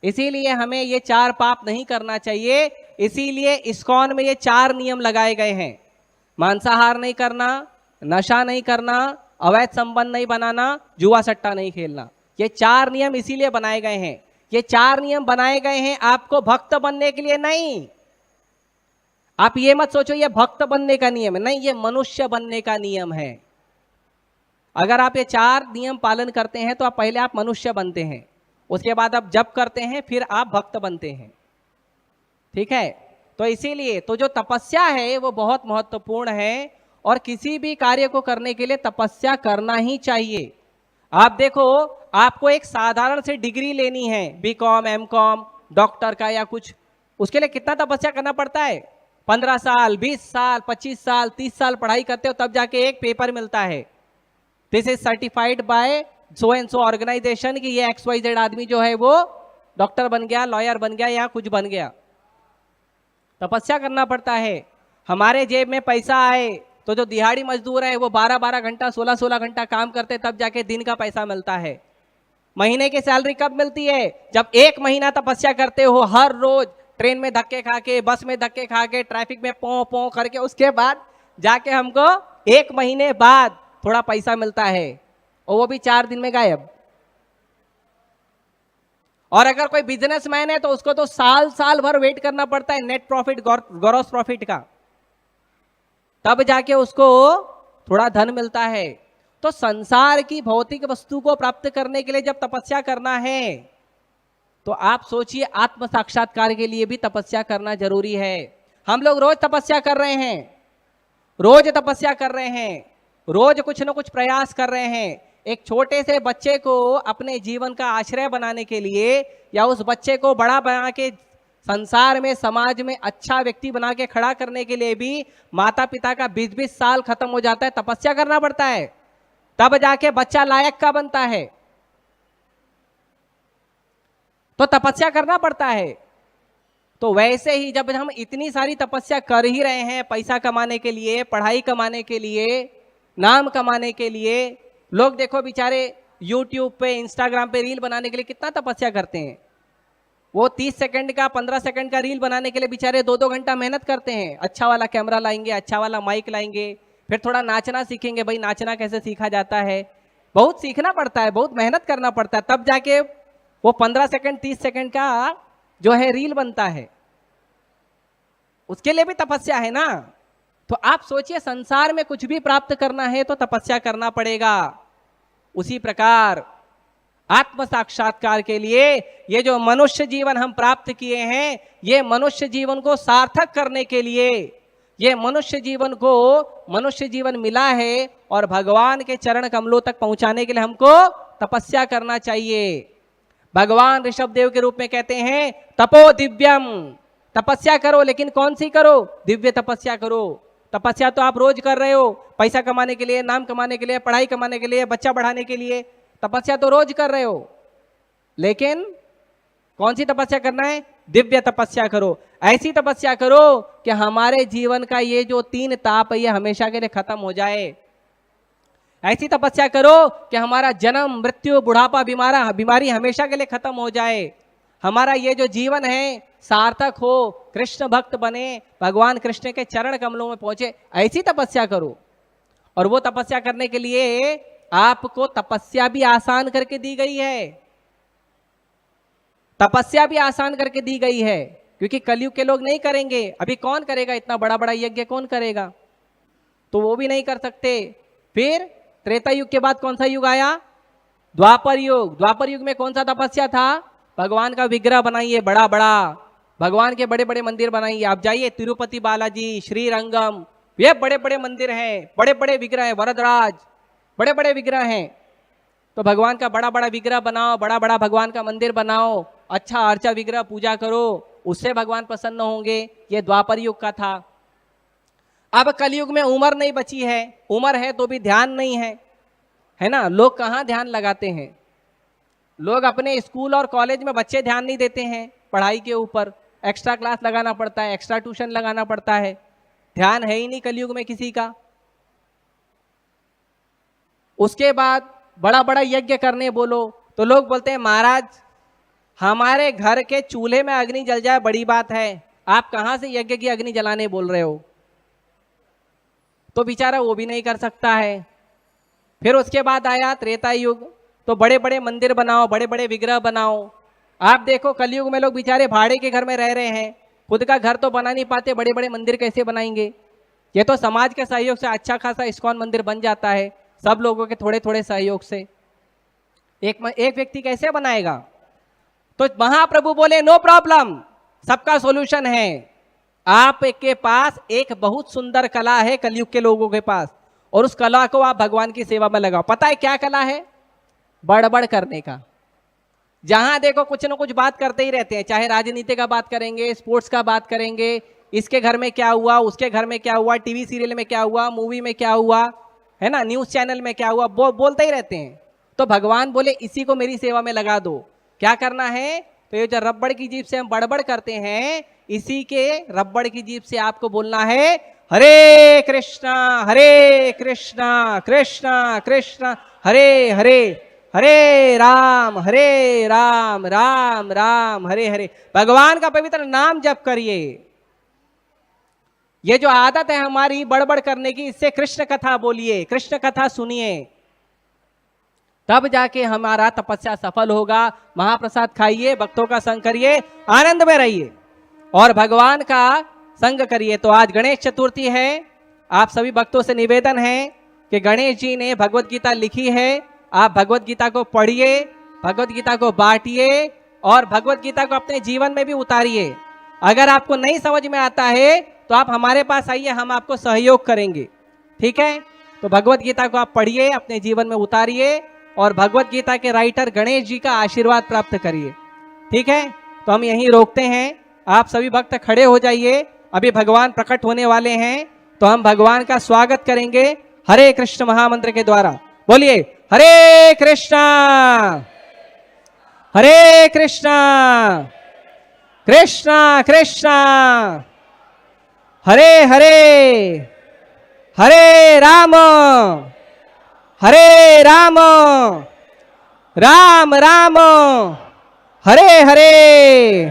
इसीलिए हमें ये 4 पाप नहीं करना चाहिए। इसीलिए इस्कॉन में ये 4 नियम लगाए गए हैं। मांसाहार नहीं करना, नशा नहीं करना, अवैध संबंध नहीं बनाना, जुआ सट्टा नहीं खेलना। ये 4 नियम इसीलिए बनाए गए हैं। ये 4 नियम बनाए गए हैं आपको भक्त बनने के लिए नहीं। आप ये मत सोचो ये भक्त बनने का नियम है, नहीं, ये मनुष्य बनने का नियम है। अगर आप ये 4 नियम पालन करते हैं तो आप पहले आप मनुष्य बनते हैं, उसके बाद आप जप करते हैं, फिर आप भक्त बनते हैं। ठीक है, तो इसीलिए तो जो तपस्या है वो बहुत महत्वपूर्ण है, और किसी भी कार्य को करने के लिए तपस्या करना ही चाहिए। आप देखो, आपको एक साधारण से डिग्री लेनी है, बीकॉम, एमकॉम, डॉक्टर का या कुछ, उसके लिए कितना तपस्या करना पड़ता है? 15 साल, 20 साल, 25 साल, 30 साल पढ़ाई करते हो तब जाके एक पेपर मिलता है, this is certified by so and so organisation, कि ये XYZ आदमी जो है वो डॉक्टर बन गया, लॉयर बन गया या कुछ बन गया। तपस्या करना पड़ता है। हमारे जेब में पैसा आए तो जो दिहाड़ी मजदूर है वो 12-12 घंटा, 16-16 घंटा काम करते तब जाके दिन का पैसा मिलता है। महीने की सैलरी कब मिलती है? जब 1 महीना तपस्या करते हो, हर रोज ट्रेन में धक्के खा के, बस में धक्के खा के, ट्रैफिक में पौ पौ करके, उसके बाद जाके हमको 1 महीने बाद थोड़ा पैसा मिलता है, और वो भी 4 दिन में गायब। और अगर कोई बिजनेसमैन है तो उसको तो साल भर वेट करना पड़ता है नेट प्रॉफिट, ग्रॉस प्रॉफिट का, तब जाके उसको थोड़ा धन मिलता है। तो संसार की भौतिक वस्तु को प्राप्त करने के लिए जब तपस्या करना है तो आप सोचिए आत्म साक्षात्कार के लिए भी तपस्या करना जरूरी है। हम लोग रोज तपस्या कर रहे हैं, रोज तपस्या कर रहे हैं, रोज कुछ ना कुछ प्रयास कर रहे हैं। एक छोटे से बच्चे को अपने जीवन का आश्रय बनाने के लिए, या उस बच्चे को बड़ा बना के संसार में, समाज में अच्छा व्यक्ति बना के खड़ा करने के लिए भी माता पिता का 20-20 साल खत्म हो जाता है, तपस्या करना पड़ता है, तब जाके बच्चा लायक का बनता है। तो तपस्या करना पड़ता है। तो वैसे ही जब हम इतनी सारी तपस्या कर ही रहे हैं पैसा कमाने के लिए, पढ़ाई कमाने के लिए, नाम कमाने के लिए, लोग देखो बेचारे YouTube पे, Instagram पे रील बनाने के लिए कितना तपस्या करते हैं। वो 30 सेकंड का, 15 सेकंड का रील बनाने के लिए बेचारे 2-2 घंटा मेहनत करते हैं। अच्छा वाला कैमरा लाएंगे, अच्छा वाला माइक लाएंगे, फिर थोड़ा नाचना सीखेंगे। भाई नाचना कैसे सीखा जाता है, बहुत सीखना पड़ता है, बहुत मेहनत करना पड़ता है, तब जाके वो 15 सेकंड 30 सेकंड का जो है रील बनता है। उसके लिए भी तपस्या है ना। तो आप सोचिए संसार में कुछ भी प्राप्त करना है तो तपस्या करना पड़ेगा। उसी प्रकार आत्म साक्षात्कार के लिए ये जो मनुष्य जीवन हम प्राप्त किए हैं, ये मनुष्य जीवन को सार्थक करने के लिए, ये मनुष्य जीवन मिला है, और भगवान के चरण कमलों तक पहुंचाने के लिए हमको तपस्या करना चाहिए। भगवान ऋषभदेव के रूप में कहते हैं तपो दिव्यम, तपस्या करो, लेकिन कौन सी करो? दिव्य तपस्या करो। तपस्या तो आप रोज कर रहे हो, पैसा कमाने के लिए, नाम कमाने के लिए, पढ़ाई कमाने के लिए, बच्चा बढ़ाने के लिए, तपस्या तो रोज कर रहे हो, लेकिन कौन सी तपस्या करना है? दिव्य तपस्या करो। ऐसी तपस्या करो कि हमारे जीवन का ये जो 3 ताप है ये हमेशा के लिए खत्म हो जाए। ऐसी तपस्या करो कि हमारा जन्म, मृत्यु, बुढ़ापा, बीमारी हमेशा के लिए खत्म हो जाए। हमारा ये जो जीवन है सार्थक हो, कृष्ण भक्त बने, भगवान कृष्ण के चरण कमलों में पहुंचे, ऐसी तपस्या करो। और वो तपस्या करने के लिए आपको तपस्या भी आसान करके दी गई है, तपस्या भी आसान करके दी गई है, क्योंकि कलयुग के लोग नहीं करेंगे। अभी कौन करेगा इतना बड़ा बड़ा यज्ञ, कौन करेगा? तो वो भी नहीं कर सकते। फिर त्रेता युग के बाद कौन सा युग आया? द्वापर युग। द्वापर युग में कौन सा तपस्या था? भगवान का विग्रह बनाइए बड़ा बड़ा, भगवान के बड़े बड़े मंदिर बनाइए। आप जाइए तिरुपति बालाजी, श्रीरंगम, ये बड़े बड़े मंदिर हैं, बड़े बड़े विग्रह हैं, वरदराज, बड़े बड़े विग्रह हैं। तो भगवान का बड़ा बड़ा विग्रह बनाओ, बड़ा बड़ा भगवान का मंदिर बनाओ, अच्छा अर्चा विग्रह पूजा करो, उससे भगवान प्रसन्न होंगे। ये द्वापर युग का था। अब कलयुग में उम्र नहीं बची है, उम्र है तो भी ध्यान नहीं है, है ना। लोग कहाँ ध्यान लगाते हैं? लोग अपने स्कूल और कॉलेज में बच्चे ध्यान नहीं देते हैं पढ़ाई के ऊपर, एक्स्ट्रा क्लास लगाना पड़ता है, एक्स्ट्रा ट्यूशन लगाना पड़ता है, ध्यान है ही नहीं कलयुग में किसी का। उसके बाद बड़ा बड़ा यज्ञ करने बोलो तो लोग बोलते हैं महाराज हमारे घर के चूल्हे में अग्नि जल जाए बड़ी बात है, आप कहां से यज्ञ की अग्नि जलाने बोल रहे हो? तो बेचारा वो भी नहीं कर सकता है। फिर उसके बाद आया त्रेता युग, तो बड़े बड़े मंदिर बनाओ, बड़े बड़े विग्रह बनाओ। आप देखो कलयुग में लोग बेचारे भाड़े के घर में रह रहे हैं, खुद का घर तो बना नहीं पाते, बड़े बड़े मंदिर कैसे बनाएंगे? ये तो समाज के सहयोग से अच्छा खासा इस्कॉन मंदिर बन जाता है, सब लोगों के थोड़े थोड़े सहयोग से। एक व्यक्ति कैसे बनाएगा? तो महाप्रभु बोले नो प्रॉब्लम, सबका सॉल्यूशन है। आपके पास एक बहुत सुंदर कला है कलयुग के लोगों के पास, और उस कला को आप भगवान की सेवा में लगाओ। पता है क्या कला है? बड़बड़ करने का। जहां देखो कुछ ना कुछ बात करते ही रहते हैं, चाहे राजनीति का बात करेंगे, स्पोर्ट्स का बात करेंगे, इसके घर में क्या हुआ, उसके घर में क्या हुआ, टीवी सीरियल में क्या हुआ, मूवी में क्या हुआ, है ना, न्यूज चैनल में क्या हुआ, बोलते ही रहते हैं। तो भगवान बोले इसी को मेरी सेवा में लगा दो। क्या करना है? तो ये जो रबड़ की जीभ से हम बड़बड़ करते हैं, इसी के रबड़ की जीभ से आपको बोलना है हरे कृष्णा कृष्णा कृष्णा हरे हरे, हरे राम राम राम हरे हरे। भगवान का पवित्र नाम जप करिए। ये जो आदत है हमारी बड़बड़ करने की, इससे कृष्ण कथा बोलिए, कृष्ण कथा सुनिए, तब जाके हमारा तपस्या सफल होगा। महाप्रसाद खाइए, भक्तों का संग करिए, आनंद में रहिए और भगवान का संग करिए। तो आज गणेश चतुर्थी है। आप सभी भक्तों से निवेदन है कि गणेश जी ने भगवत गीता लिखी है, आप भगवत गीता को पढ़िए, भगवत गीता को बांटिए और भगवत गीता को अपने जीवन में भी उतारिए। अगर आपको नहीं समझ में आता है तो आप हमारे पास आइए, हम आपको सहयोग करेंगे, ठीक है। तो भगवत गीता को आप पढ़िए, अपने जीवन में उतारिए और भगवत गीता के राइटर गणेश जी का आशीर्वाद प्राप्त करिए, ठीक है। तो हम यहीं रोकते हैं, आप सभी भक्त खड़े हो जाइए। अभी भगवान प्रकट होने वाले हैं, तो हम भगवान का स्वागत करेंगे हरे कृष्ण महामंत्र के द्वारा। बोलिए हरे कृष्णा कृष्णा कृष्णा हरे हरे, हरे राम राम राम हरे हरे।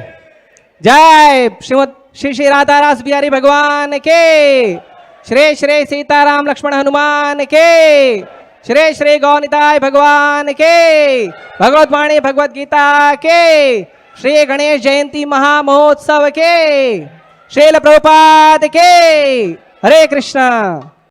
जय श्रीमद श्री श्री राधा रास बिहारी भगवान के, श्री श्री सीताराम लक्ष्मण हनुमान के, श्री श्री गौनिताय भगवान के, भगवत वाणी भगवत गीता के, श्री गणेश जयंती महामहोत्सव के, श्रील प्रभुपाद के। हरे कृष्णा।